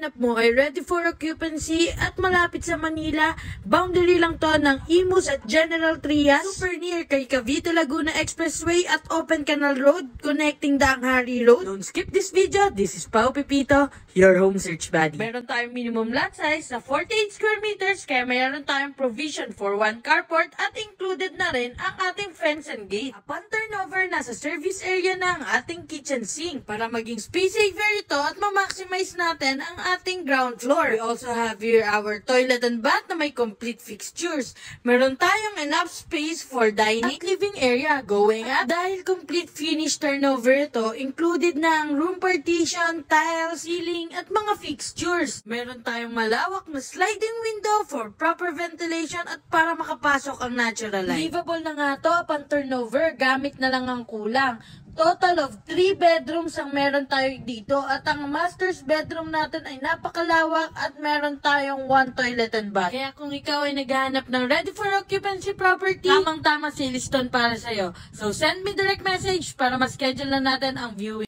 hinahanap mo ay ready for occupancy at malapit sa Manila, boundary lang to ng Imus at General Trias, super near kay Cavite Laguna Expressway at Open Canal Road connecting Danghari Road. Don't skip this video. This is Pao Pepito, your home search buddy. Meron tayong minimum lot size na 48 square meters kaya mayroon tayong provision for one carport at included na rin ang ating fence and gate. Upon turnover, nasa service area na ang ating kitchen sink para maging space saver ito at ma-maximize natin ang ating ground floor. We also have here our toilet and bath na may complete fixtures. Meron tayong enough space for dining at living area. Going up, dahil complete finished turnover ito, included na ang room partition, tiles, ceiling at mga fixtures. Meron tayong malawak na sliding window for proper ventilation at para makapasok ang natural light. Livable na nga to upon turnover, gamit na lang ang kulang. Total of 3 bedrooms ang meron tayo dito at ang master's bedroom natin ay napakalawak at meron tayong 1 toilet and bath. Kaya kung ikaw ay naghahanap ng ready for occupancy property, tamang-tama si Liston para sa'yo. So send me direct message para ma-schedule na natin ang viewing.